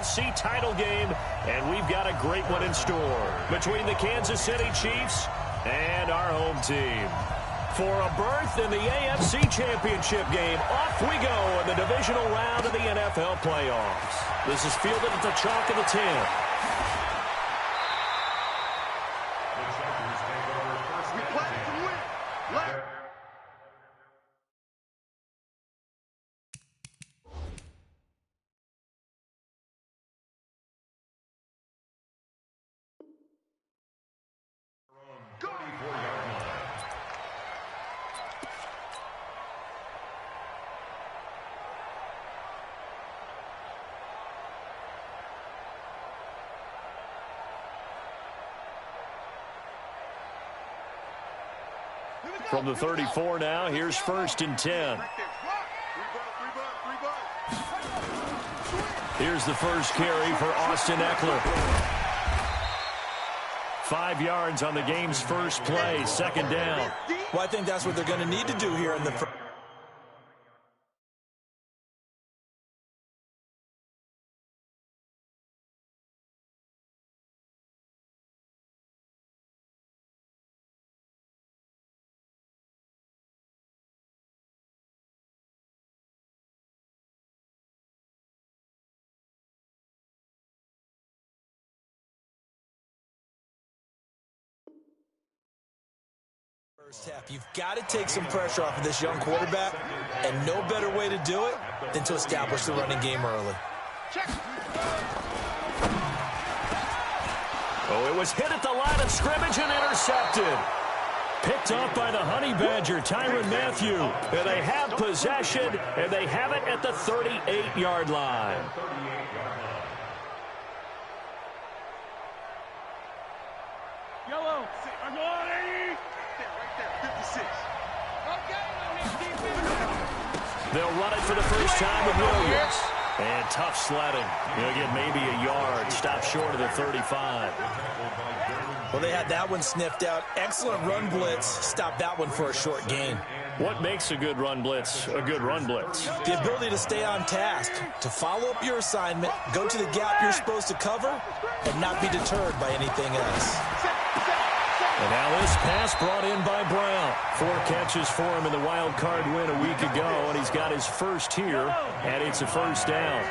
AFC title game, and we've got a great one in store between the Kansas City Chiefs and our home team. For a berth in the AFC Championship game, off we go in the divisional round of the NFL playoffs. This is fielded at the chalk of the 10. From the 34 now, here's 1st and 10. Here's the first carry for Austin Eckler. 5 yards on the game's first play, 2nd down. Well, I think that's what they're going to need to do here in the first. Half. You've got to take some pressure off of this young quarterback, and no better way to do it than to establish the running game early. Oh, it was hit at the line of scrimmage and intercepted. Picked off by the Honey Badger, Tyrann Mathieu. And they have possession, and they have it at the 38-yard line. Yellow. They'll run it for the first time with Williams. And tough sledding. He'll get maybe a yard. Stop short of the 35. Well, they had that one sniffed out. Excellent run blitz. Stop that one for a short gain. What makes a good run blitz a good run blitz? The ability to stay on task, to follow up your assignment, go to the gap you're supposed to cover, and not be deterred by anything else. And now this pass brought in by Brown. 4 catches for him in the wild card win a week ago, and he's got his first here, and it's a 1st down.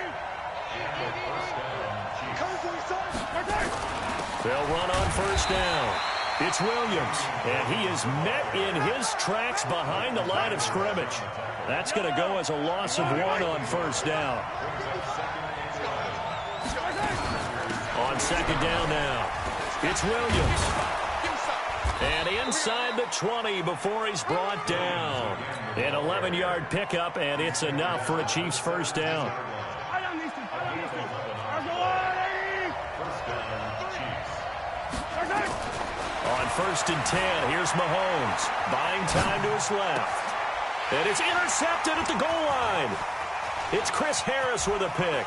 They'll run on 1st down. It's Williams, and he is met in his tracks behind the line of scrimmage. That's going to go as a loss of 1 on 1st down. On 2nd down now, it's Williams. And inside the 20 before he's brought down. An 11-yard pickup, and it's enough for a Chiefs 1st down. On 1st and 10, here's Mahomes. Buying time to his left. And it's intercepted at the goal line. It's Chris Harris with a pick.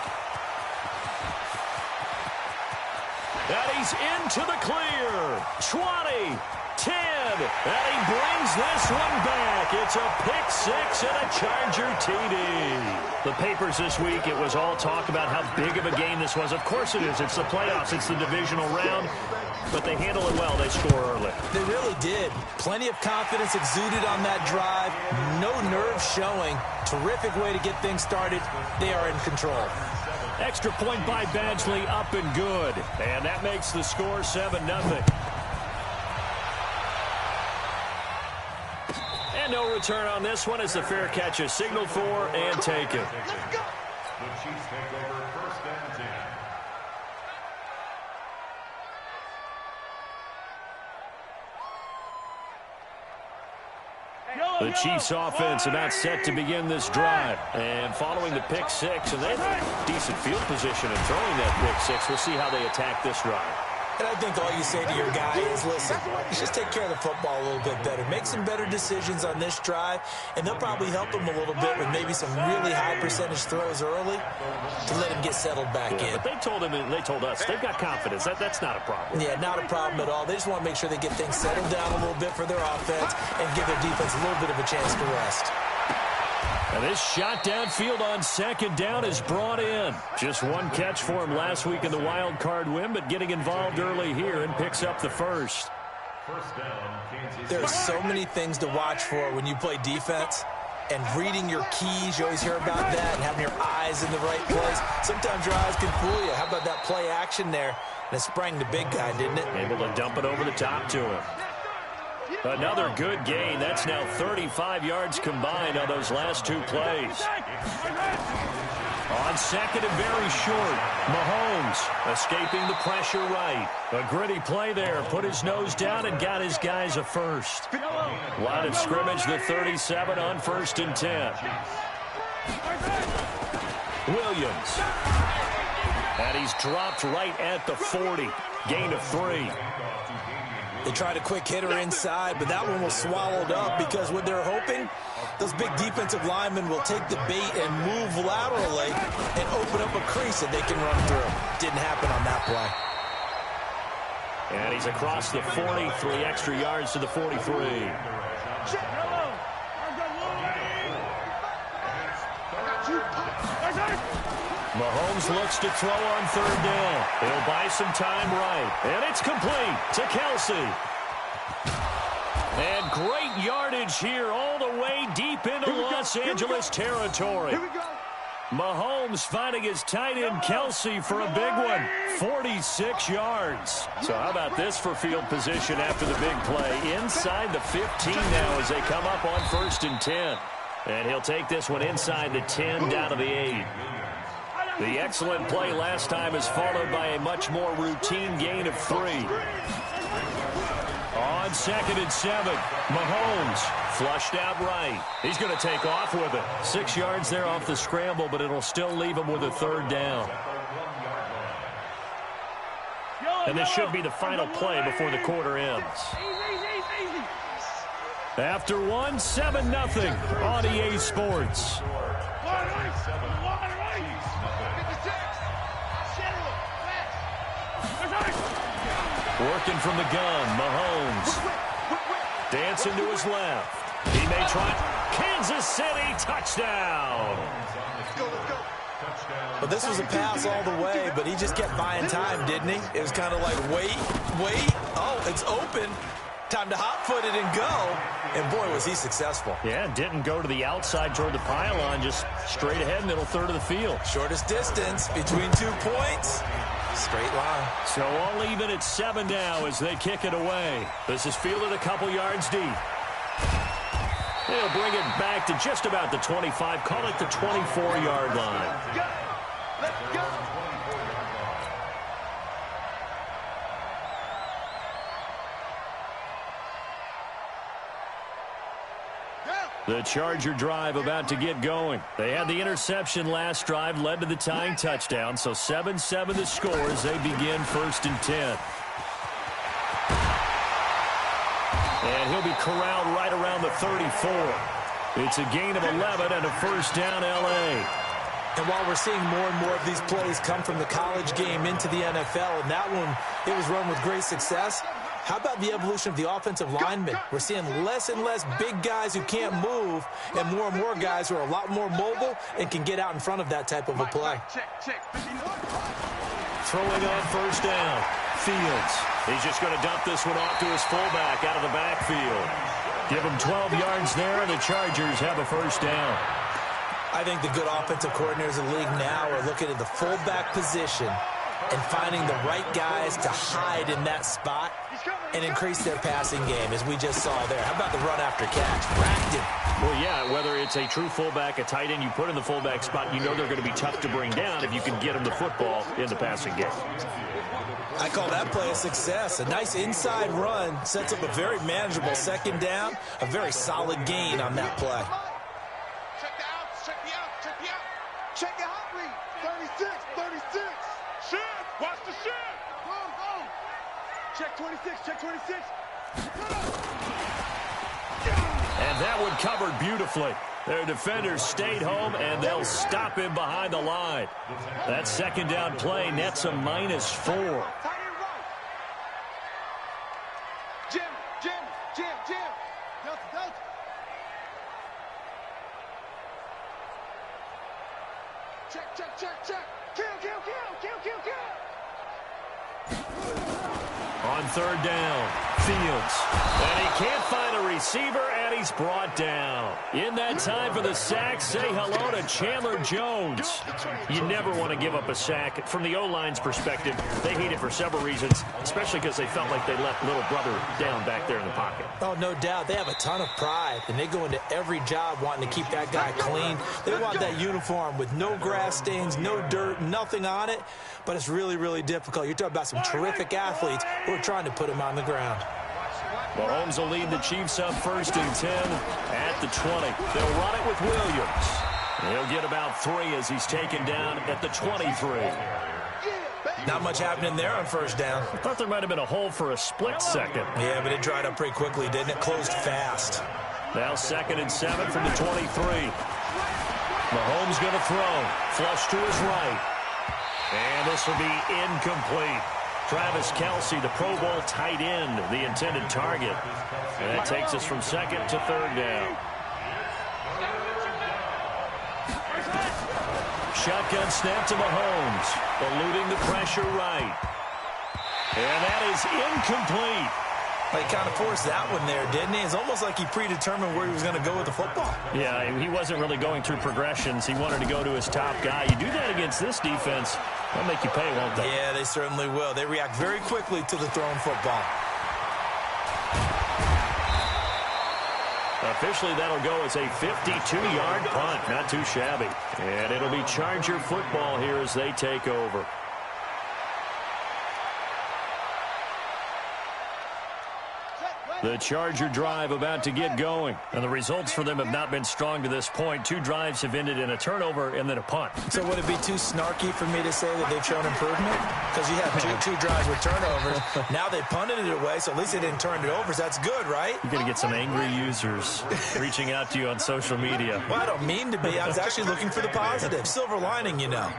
And he's into the clear. 20, 10, and he brings this one back. It's a pick 6 and a Charger TD. The papers this week, it was all talk about how big of a game this was. Of course it is. It's the playoffs. It's the divisional round. But they handle it well. They score early. They really did. Plenty of confidence exuded on that drive. No nerves showing. Terrific way to get things started. They are in control. Extra point by Badgley, up and good. And that makes the score 7-0. And no return on this one as the fair catch is signaled for and taken. The Chiefs take over 1st and 10. The Chiefs offense about set to begin this drive. And following the pick 6, and they have decent field position in throwing that pick 6. We'll see how they attack this drive. And I think all you say to your guy is, listen, just take care of the football a little bit better. Make some better decisions on this drive, and they'll probably help him a little bit with maybe some really high percentage throws early to let him get settled back in. But they told him, and they told us, they've got confidence. That's not a problem. Yeah, not a problem at all. They just want to make sure they get things settled down a little bit for their offense and give their defense a little bit of a chance to rest. And this shot downfield on second down is brought in. Just one catch for him last week in the wild card win, but getting involved early here and picks up the first. There's so many things to watch for when you play defense. And reading your keys, you always hear about that, and having your eyes in the right place. Sometimes your eyes can fool you. How about that play action there? And it sprang the big guy, didn't it? Able to dump it over the top to him. Another good gain. That's now 35 yards combined on those last two plays. On second and very short, Mahomes escaping the pressure right. A gritty play there. Put his nose down and got his guys a first. Line of scrimmage, the 37 on 1st and 10. Williams. And he's dropped right at the 40. Gain of 3. They tried a quick hitter inside, but that one was swallowed up because what they're hoping, those big defensive linemen will take the bait and move laterally and open up a crease that they can run through. Didn't happen on that play. And he's across the 40, 3 extra yards to the 43. Mahomes looks to throw on 3rd down. He'll buy some time right. And it's complete to Kelsey. And great yardage here all the way deep into Los Angeles territory. Mahomes finding his tight end Kelsey for a big one. 46 yards. So how about this for field position after the big play? Inside the 15 now as they come up on 1st and 10. And he'll take this one inside the 10 down to the 8. The excellent play last time is followed by a much more routine gain of 3. On 2nd and 7, Mahomes flushed out right. He's going to take off with it. 6 yards there off the scramble, but it'll still leave him with a 3rd down. And this should be the final play before the quarter ends. After one, 7-0 on EA Sports. Working from the gun, Mahomes. Dancing to his left. He may try. Kansas City touchdown. Well, this was a pass all the way, but he just kept buying time, didn't he? It was kind of like, wait. Oh, it's open. Time to hot-foot it and go. And, boy, was he successful. Yeah, didn't go to the outside toward the pylon, just straight ahead, middle third of the field. Shortest distance between 2 points. Straight line. So all even at 7 now as they kick it away. This is fielded a couple yards deep. They'll bring it back to just about the 25. Call it the 24-yard line. Let's go. The Charger drive about to get going. They had the interception last drive, led to the tying touchdown. So 7-7 the score as they begin 1st and 10. And he'll be corralled right around the 34. It's a gain of 11 and a 1st down L.A. And while we're seeing more and more of these plays come from the college game into the NFL, and that one, it was run with great success, how about the evolution of the offensive linemen? We're seeing less and less big guys who can't move and more guys who are a lot more mobile and can get out in front of that type of a play. Throwing on 1st down. Fields. He's just going to dump this one off to his fullback out of the backfield. Give him 12 yards there, and the Chargers have a 1st down. I think the good offensive coordinators in the league now are looking at the fullback position and finding the right guys to hide in that spot and increase their passing game, as we just saw there. How about the run after catch? Racked him. Well, yeah, whether it's a true fullback, a tight end you put in the fullback spot, you know they're going to be tough to bring down if you can get them the football in the passing game. I call that play a success. A nice inside run sets up a very manageable 2nd down, a very solid gain on that play. Check the hot read. 36. Shit. Watch the shit. Go. Check 26. And that one covered beautifully. Their defenders stayed home, and they'll stop him behind the line. That 2nd down play nets a -4. Jim. On third down, Fields. And he can't find a receiver, and he's brought down. In that time for the sack, say hello to Chandler Jones. You never want to give up a sack. From the O-line's perspective, they hate it for several reasons, especially because they felt like they let little brother down back there in the pocket. Oh, no doubt. They have a ton of pride, and they go into every job wanting to keep that guy clean. They want that uniform with no grass stains, no dirt, nothing on it, but it's really, really difficult. You're talking about some terrific athletes who are trying to put him on the ground. Mahomes will lead the Chiefs up 1st and 10 at the 20. They'll run it with Williams. He'll get about 3 as he's taken down at the 23. Not much happening there on first down. I thought there might have been a hole for a split second. Yeah, but it dried up pretty quickly, didn't it? Closed fast. Now 2nd and 7 from the 23. Mahomes going to throw. Flush to his right. And this will be incomplete. Travis Kelce, the Pro Bowl tight end, the intended target. And that takes us from 2nd to 3rd down. Shotgun snap to Mahomes, eluding the pressure right. And that is incomplete. He kind of forced that one there, didn't he? It's almost like he predetermined where he was going to go with the football. Yeah, he wasn't really going through progressions. He wanted to go to his top guy. You do that against this defense, they'll make you pay, won't they? Yeah, they certainly will. They react very quickly to the thrown football. Officially, that'll go as a 52-yard punt. Not too shabby. And it'll be Charger football here as they take over. The Charger drive about to get going. And the results for them have not been strong to this point. 2 drives have ended in a turnover and then a punt. So would it be too snarky for me to say that they've shown improvement? Because you have two drives with turnovers. Now they punted it away, so at least they didn't turn it over. So that's good, right? You're going to get some angry users reaching out to you on social media. Well, I don't mean to be. I was actually looking for the positive. Silver lining, you know.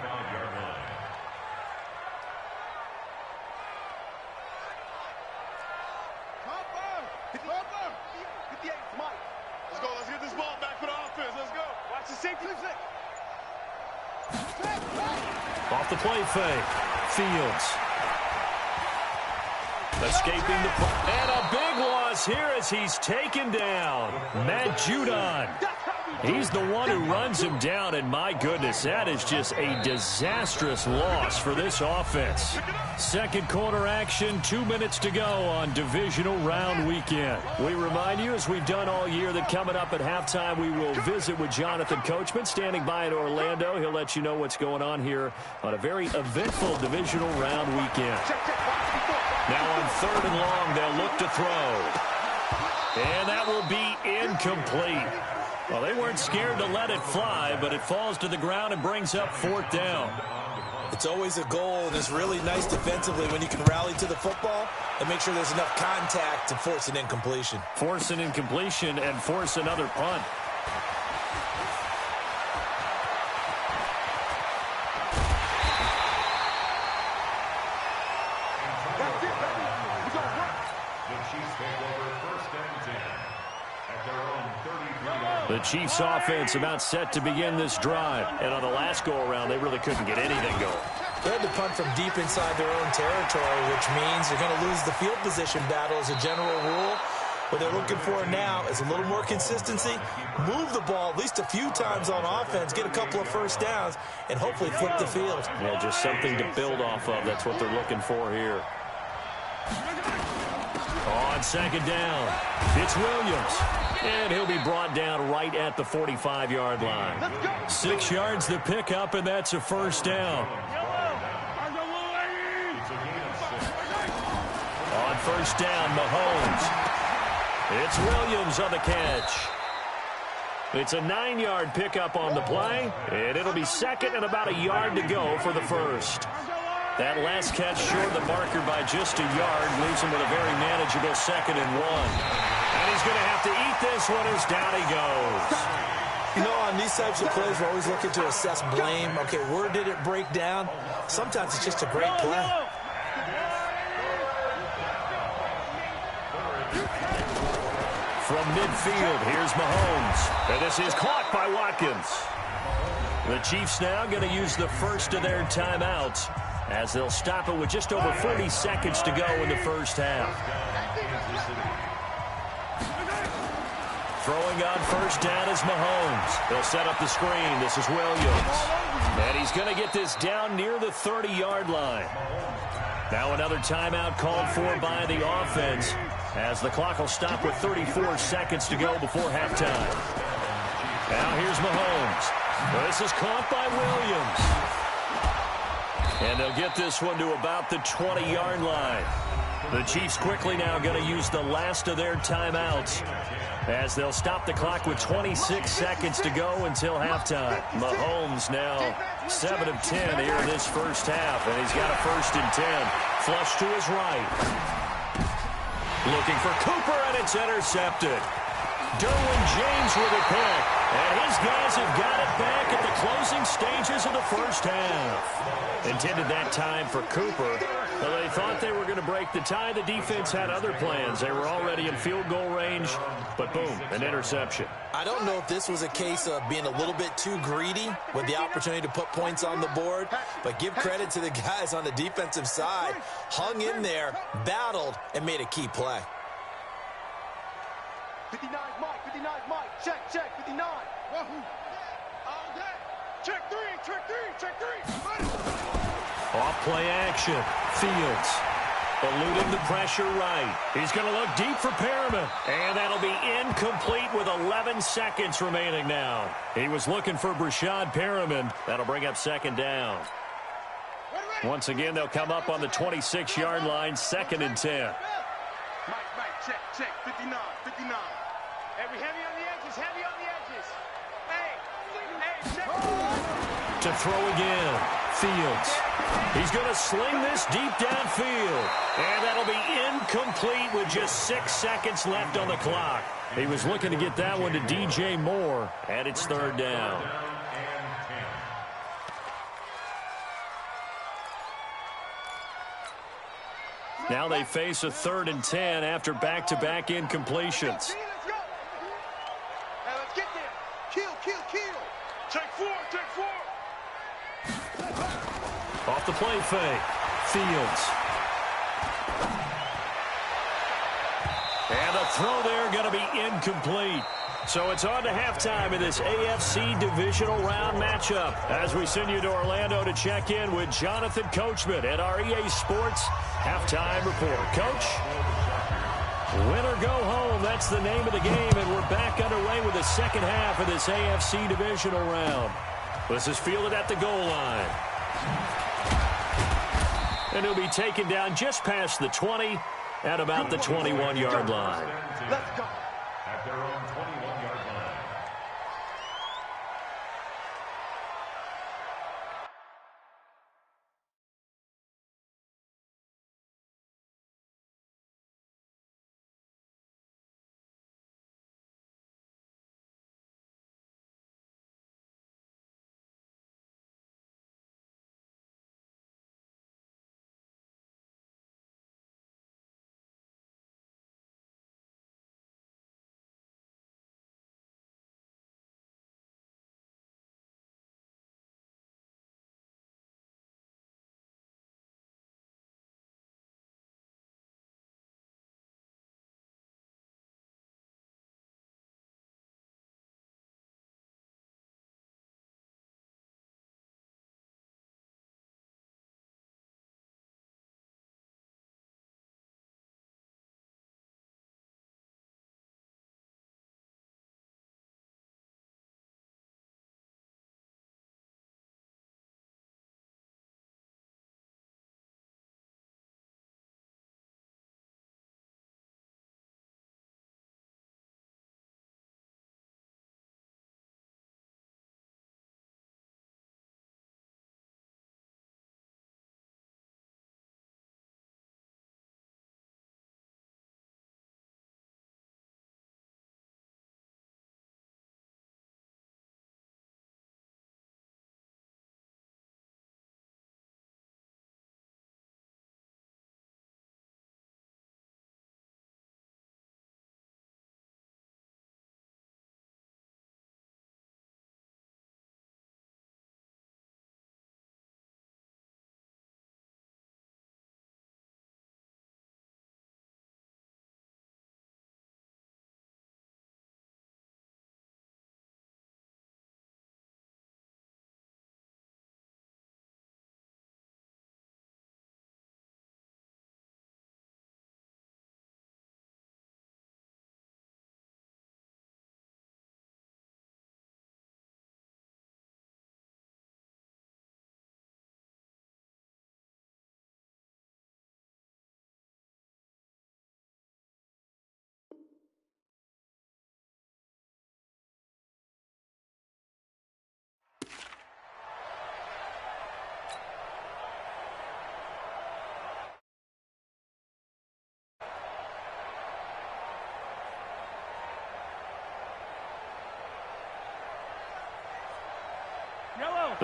Off the play fake. Fields. Escaping the play. And a big loss here as he's taken down. Matt Judon. He's the one who runs him down, and my goodness, that is just a disastrous loss for this offense. Second quarter action, 2 minutes to go on divisional round weekend. We remind you, as we've done all year, that coming up at halftime, we will visit with Jonathan Coachman, standing by in Orlando. He'll let you know what's going on here on a very eventful divisional round weekend. Now on 3rd and long, they'll look to throw. And that will be incomplete. Well, they weren't scared to let it fly, but it falls to the ground and brings up 4th down. It's always a goal, and it's really nice defensively when you can rally to the football and make sure there's enough contact to force an incompletion. Force an incompletion and force another punt. The Chiefs offense about set to begin this drive. And on the last go-around, they really couldn't get anything going. They had to punt from deep inside their own territory, which means they're going to lose the field position battle as a general rule. What they're looking for now is a little more consistency, move the ball at least a few times on offense, get a couple of first downs, and hopefully flip the field. Yeah, just something to build off of. That's what they're looking for here. On 2nd down, it's Williams. And he'll be brought down right at the 45-yard line. 6 yards to pick up, and that's a 1st down. On 1st down, Mahomes. It's Williams on the catch. It's a 9-yard pickup on the play, and it'll be 2nd and about a yard to go for the 1st. That last catch short the marker by just a yard, leaves him with a very manageable 2nd and 1. And he's going to have to eat this one as down he goes. You know, on these types of plays, we're always looking to assess blame. Okay, where did it break down? Sometimes it's just a great play. From midfield, here's Mahomes. And this is caught by Watkins. The Chiefs now going to use the first of their timeouts as they'll stop it with just over 40 seconds to go in the first half. Throwing on first down is Mahomes. They'll set up the screen. This is Williams. And he's going to get this down near the 30-yard line. Now another timeout called for by the offense, as the clock will stop with 34 seconds to go before halftime. Now here's Mahomes. This is caught by Williams. And they'll get this one to about the 20-yard line. The Chiefs quickly now going to use the last of their timeouts, as they'll stop the clock with 26 seconds to go until halftime. Mahomes now 7 of 10 here in this first half, and he's got a 1st and 10. Flush to his right. Looking for Cooper, and it's intercepted. Derwin James with a pick, and his guys have got it back at the closing stages of the first half. Intended that time for Cooper. Well, they thought they were going to break the tie. The defense had other plans. They were already in field goal range, but boom, an interception. I don't know if this was a case of being a little bit too greedy with the opportunity to put points on the board, but give credit to the guys on the defensive side. Hung in there, battled, and made a key play. 59 Mike, 59 Mike. Check, 59. Wahoo. All day. Check three. Off play action. Fields eluding the pressure right. He's going to look deep for Perriman, and that'll be incomplete with 11 seconds remaining now. He was looking for Brashad Perriman. That'll bring up 2nd down. Once again, they'll come up on the 26-yard line, 2nd and 10. Mike, check. 59. Hey, we heavy on the edges. Hey, check. To throw again. Fields. He's going to sling this deep downfield. And that'll be incomplete with just 6 seconds left on the clock. He was looking to get that one to DJ Moore, and it's 3rd down. Now they face a 3rd and 10 after back-to-back incompletions. Let's go. Hey, let's get there. Kill. Check 4. Off the play fake. Fields. And the throw there going to be incomplete. So it's on to halftime in this AFC divisional round matchup, as we send you to Orlando to check in with Jonathan Coachman at our EA Sports Halftime Report. Coach, win or go home, that's the name of the game, and we're back underway with the second half of this AFC divisional round. This is fielded at the goal line. And he'll be taken down just past the 20 at about the 21-yard line. Let's go. At their own 21-yard line.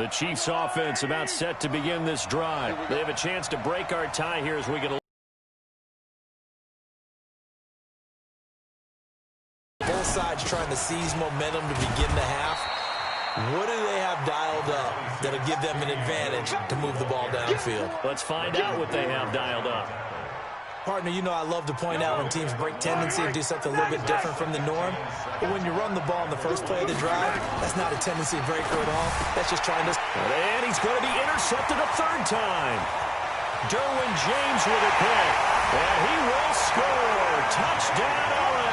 The Chiefs offense about set to begin this drive. They have a chance to break our tie here as we get a both sides trying to seize momentum to begin the half. What do they have dialed up that'll give them an advantage to move the ball downfield? Let's find out what they have dialed up. Partner, you know I love to point out when teams break tendency and do something a little bit different from the norm. But when you run the ball in the first play of the drive, that's not a tendency breaker at all. That's just trying to... And he's going to be intercepted a third time. Derwin James with a pick. And he will score. Touchdown, LA.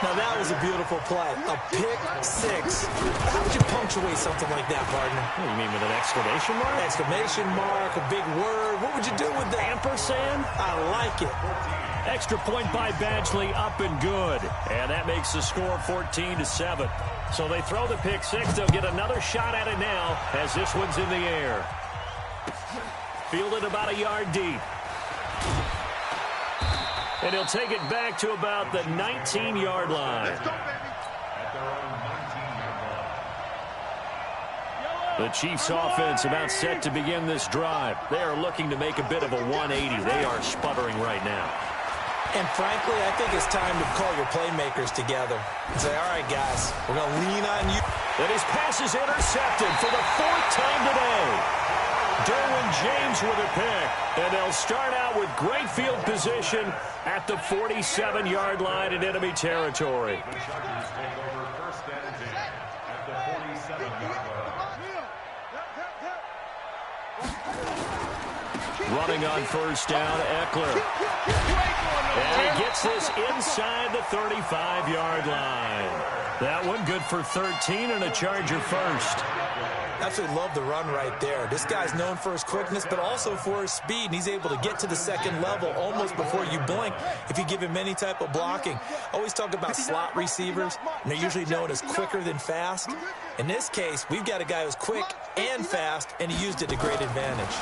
Now that was a beautiful play. A pick six. How would you punctuate something like that, partner? What do you mean, with an exclamation mark? Exclamation mark, a big word. What would you do with that? Ampersand? I like it. Extra point by Badgley, up and good. And that makes the score 14-7. So they throw the pick six. They'll get another shot at it now as this one's in the air. Fielded about a yard deep. And he'll take it back to about the 19-yard line. The Chiefs offense about set to begin this drive. They are looking to make a bit of a 180. They are sputtering right now. And frankly, I think it's time to call your playmakers together and say, all right, guys, we're going to lean on you. And his pass is intercepted for the fourth time today. Derwin James with a pick. And they'll start out with great field position at the 47-yard line in enemy territory. The Chargers take over first and 10 at the 47-yard line. Running on first down, Eckler. And he gets this inside the 35-yard line. That one good for 13 and a Charger first. Absolutely love the run right there. This guy's known for his quickness, but also for his speed, and he's able to get to the second level almost before you blink if you give him any type of blocking. I always talk about slot receivers, and they're usually known as quicker than fast. In this case, we've got a guy who's quick and fast, and he used it to great advantage.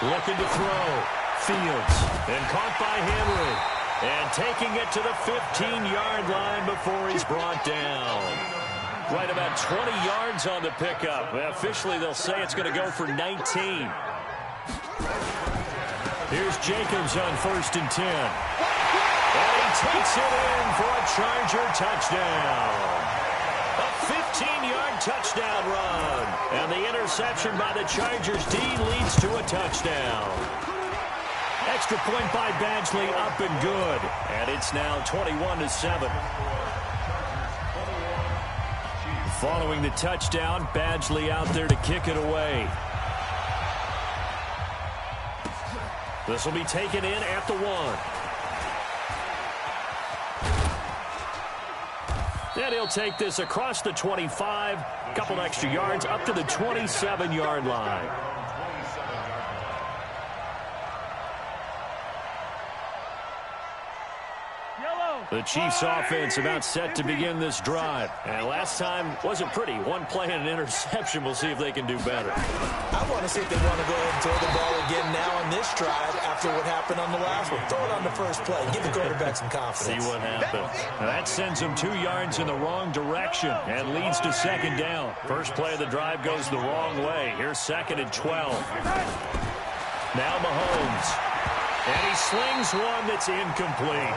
Looking to throw. Fields. And caught by Henry. And taking it to the 15-yard line before he's brought down. Right about 20 yards on the pickup. Officially, they'll say it's going to go for 19. Here's Jacobs on first and 10. And he takes it in for a Charger touchdown. A 15-yard touchdown run. And the interception by the Chargers D leads to a touchdown. Extra point by Badgley, up and good. And it's now 21-7. Following the touchdown, Badgley out there to kick it away. This will be taken in at the 1. And he'll take this across the 25, a couple extra yards, up to the 27-yard line. The Chiefs offense about set to begin this drive. And last time wasn't pretty. One play and an interception. We'll see if they can do better. I want to see if they want to go ahead and throw the ball again now on this drive after what happened on the last one. Throw it on the first play. Give the quarterback some confidence. See what happens. That sends him 2 yards in the wrong direction and leads to second down. First play of the drive goes the wrong way. Here's second and 12. Now Mahomes. And he slings one that's incomplete.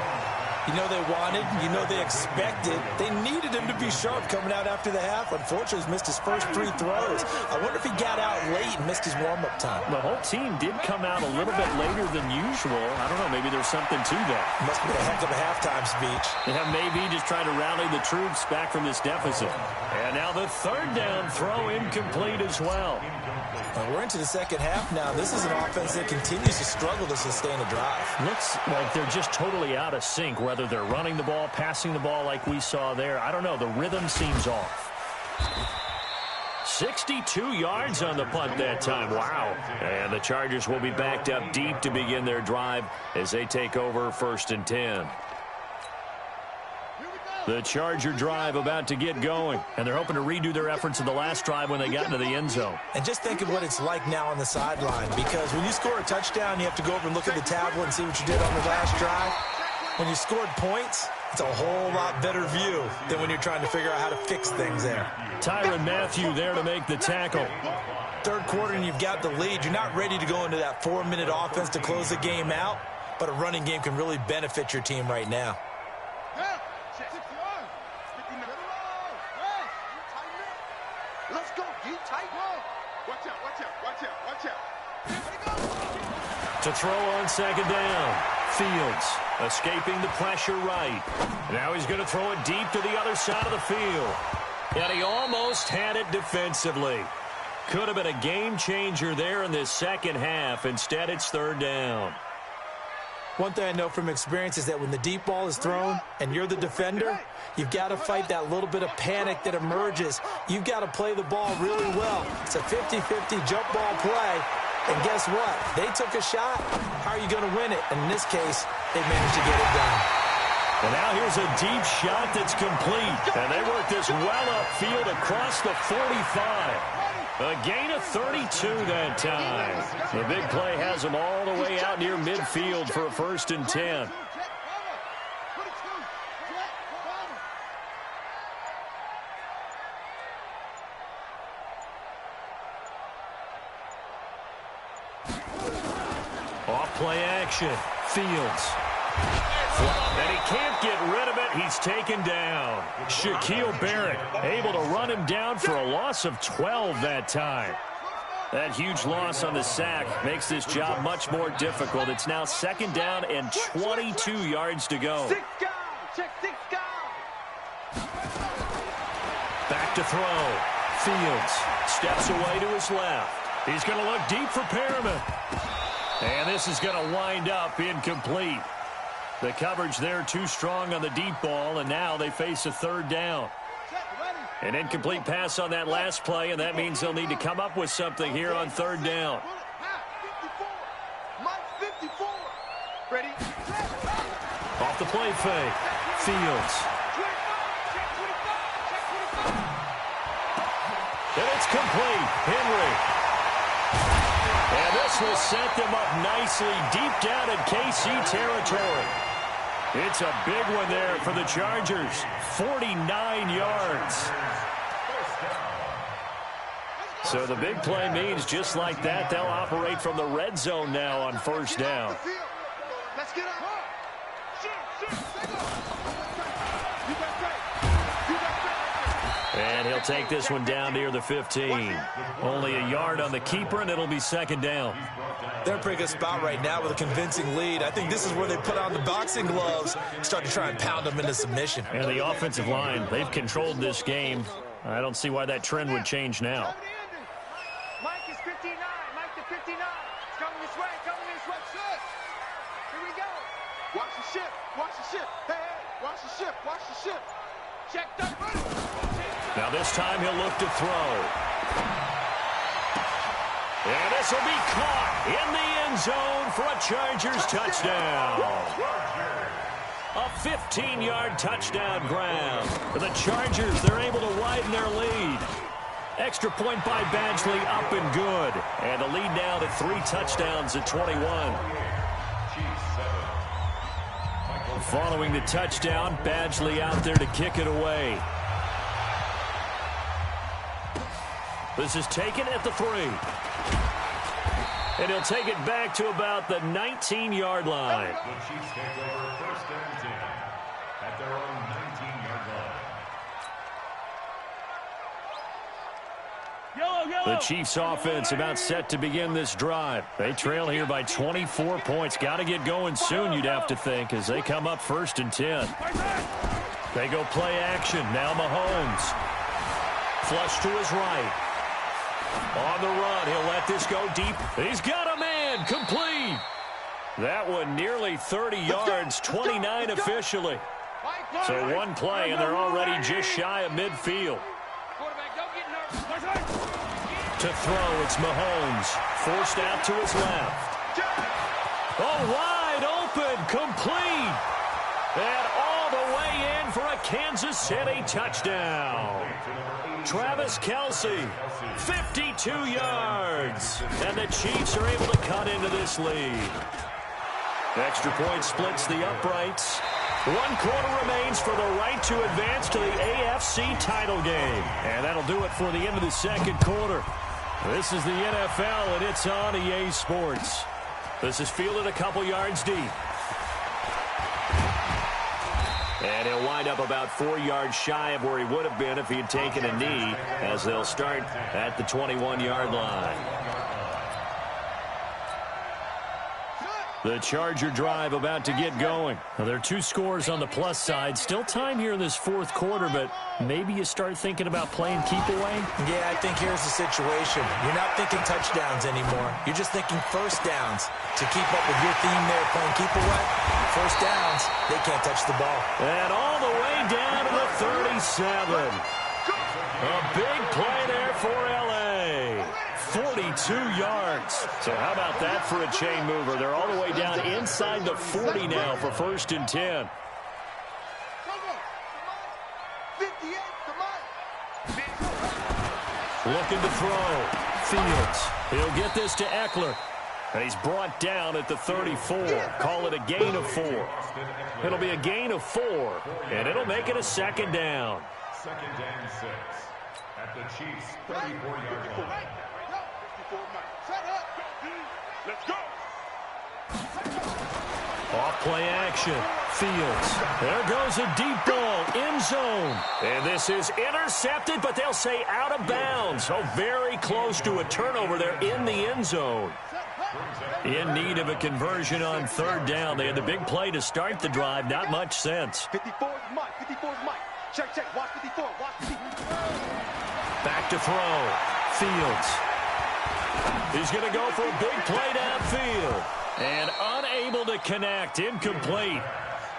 You know they wanted, you know they expected. They needed him to be sharp coming out after the half. Unfortunately, he's missed his first 3 throws. I wonder if he got out late and missed his warm-up time. The whole team did come out a little bit later than usual. I don't know, maybe there's something to that. Must have been a heck of a halftime speech. Yeah, maybe just trying to rally the troops back from this deficit. And now the third down throw incomplete as well. We're into the second half now. This is an offense that continues to struggle to sustain a drive. Looks like they're just totally out of sync, whether they're running the ball, passing the ball like we saw there. I don't know. The rhythm seems off. 62 yards on the punt that time. Wow. And the Chargers will be backed up deep to begin their drive as they take over first and 10. The Charger drive about to get going, and they're hoping to redo their efforts in the last drive when they got into the end zone. And just think of what it's like now on the sideline, because when you score a touchdown, you have to go over and look at the tablet and see what you did on the last drive. When you scored points, It's a whole lot better view than when you're trying to figure out how to fix things there. Tyrann Mathieu there to make the tackle. Third quarter and you've got the lead. You're not ready to go into that 4-minute offense to close the game out, but a running game can really benefit your team right now. Let's go, D. Tight. Watch out, watch out, watch out, watch out. To throw on second down. Fields escaping the pressure right. Now he's going to throw it deep to the other side of the field. And he almost had it defensively. Could have been a game changer there in this second half. Instead, it's third down. One thing I know from experience is that when the deep ball is thrown and you're the defender, you've got to fight that little bit of panic that emerges. You've got to play the ball really well. It's a 50-50 jump ball play. And guess what? They took a shot. How are you going to win it? And in this case, they managed to get it done. And now here's a deep shot that's complete. And they work this well upfield across the 45. A gain of 32 that time. The big play has them all the way out near midfield for a 1st and 10. Off play action. Fields. And he can't get rid of it. He's taken down. Shaquille Barrett able to run him down for a loss of 12 that time. That huge loss on the sack makes this job much more difficult. It's now 2nd down and 22 yards to go. Check 6 guys. Back to throw. Fields steps away to his left. He's going to look deep for Perriman. And this is going to wind up incomplete. The coverage there too strong on the deep ball, and now they face a 3rd down. An incomplete pass on that last play, and that means they'll need to come up with something here on 3rd down. Ready? Off the play fake. Fields. And it's complete. Henry. And this will set them up nicely deep down in KC territory. It's a big one there for the Chargers. 49 yards. So the big play means just like that, they'll operate from the red zone now on 1st down. Let's get up. And he'll take this one down near the 15. Only a yard on the keeper, and it'll be 2nd down. They're in a pretty good spot right now with a convincing lead. I think this is where they put on the boxing gloves and start to try and pound them into submission. And the offensive line, they've controlled this game. I don't see why that trend would change now. Mike is 59. Mike to 59. It's coming this way. Coming this way. Here we go. Watch the ship. Watch the ship. Hey, hey. Watch the ship. Watch the ship. Checked up. Now this time he'll look to throw. And this will be caught in the end zone for a Chargers touchdown. A 15-yard touchdown grab. For the Chargers, they're able to widen their lead. Extra point by Badgley up and good. And the lead now to 3 touchdowns at 21. Following the touchdown, Badgley out there to kick it away. This is taken at the 3. And he'll take it back to about the 19-yard line. The Chiefs take over 1st and 10 at their own 19-yard line. The Chiefs offense about set to begin this drive. They trail here by 24 points. Got to get going soon, you'd have to think, as they come up 1st and 10. They go play action. Now Mahomes. Flush to his right. On the run, he'll let this go deep. He's got a man, complete. That one nearly 30 yards, 29 officially. So one play, and they're already just shy of midfield. To throw, it's Mahomes. Forced out to his left. Oh, wide open, complete. And all the way in for a Kansas City touchdown. Travis Kelce, 52 yards. And the Chiefs are able to cut into this lead. Extra point splits the uprights. 1 quarter remains for the right to advance to the AFC title game. And that'll do it for the end of the second quarter. This is the NFL, and it's on EA Sports. This is fielded a couple yards deep. And he'll wind up about 4 yards shy of where he would have been if he had taken a knee, as they'll start at the 21-yard line. The Charger drive about to get going. Well, there are 2 scores on the plus side. Still time here in this fourth quarter, but maybe you start thinking about playing keep away? Yeah, I think here's the situation. You're not thinking touchdowns anymore. You're just thinking first downs. To keep up with your theme there, playing keep away, first downs, they can't touch the ball. And all the way down to the 37. A big play there for L.A. 42 yards. So how about that for a chain mover? They're all the way down inside the 40 now for 1st and 10. Looking to throw. Fields. He'll get this to Eckler. And he's brought down at the 34. Call it a gain of 4. It'll be a gain of 4, and it'll make it a 2nd down. 2nd and 6 at the Chiefs' 34-yard line. Let's go. Off play action. Fields. There goes a deep ball. End zone. And this is intercepted, but they'll say out of bounds. So very close to a turnover there in the end zone. In need of a conversion on 3rd down. They had the big play to start the drive. Not much sense. 54 is Mike. 54 is Mike. Check. Watch 54. Watch 54. Back to throw. Fields. He's going to go for a big play downfield. And unable to connect. Incomplete.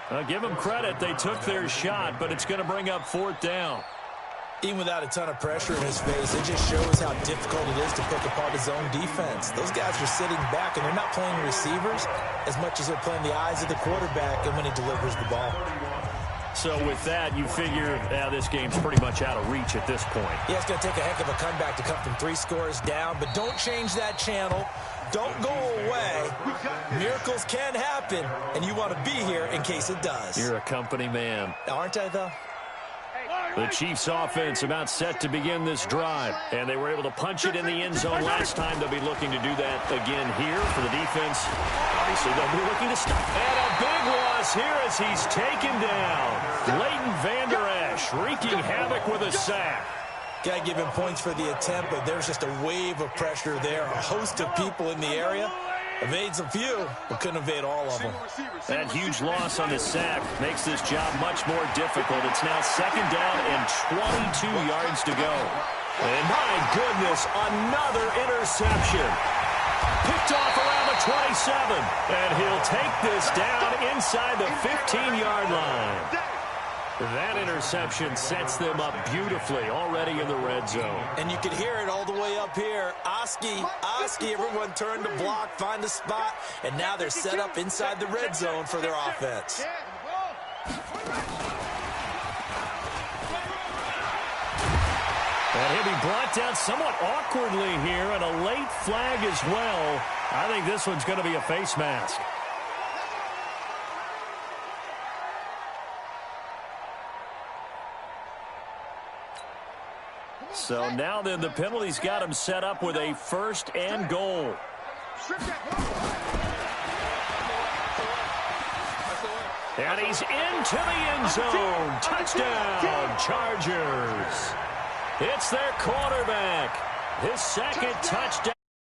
I'll give them credit. They took their shot, but it's going to bring up 4th down. Even without a ton of pressure in his face, it just shows how difficult it is to pick apart his own defense. Those guys are sitting back, and they're not playing receivers as much as they're playing the eyes of the quarterback and when he delivers the ball. So with that, you figure this game's pretty much out of reach at this point. Yeah, it's going to take a heck of a comeback to come from 3 scores down, but don't change that channel. Don't go away. Miracles can happen, and you want to be here in case it does. You're a company man. Aren't I, though? The Chiefs offense about set to begin this drive, and they were able to punch it in the end zone last time. They'll be looking to do that again here for the defense. Obviously, they'll be looking to stop. And a big loss here as he's taken down. Leighton Vander Esch wreaking havoc with a sack. Got to give him points for the attempt, but there's just a wave of pressure there. A host of people in the area. Evades a few, but couldn't evade all of them. That huge loss on the sack makes this job much more difficult. It's now 2nd down and 22 yards to go. And my goodness, another interception. Picked off around the 27. And he'll take this down inside the 15-yard line. That interception sets them up beautifully already in the red zone. And you can hear it all the way up here. Oski, everyone turned to block, find a spot, and now they're set up inside the red zone for their offense. And he'll be brought down somewhat awkwardly here, and a late flag as well. I think this one's going to be a face mask. So now then the penalty's got him set up with a 1st and goal. And he's into the end zone. Touchdown, Chargers. It's their quarterback. His 2nd touchdown.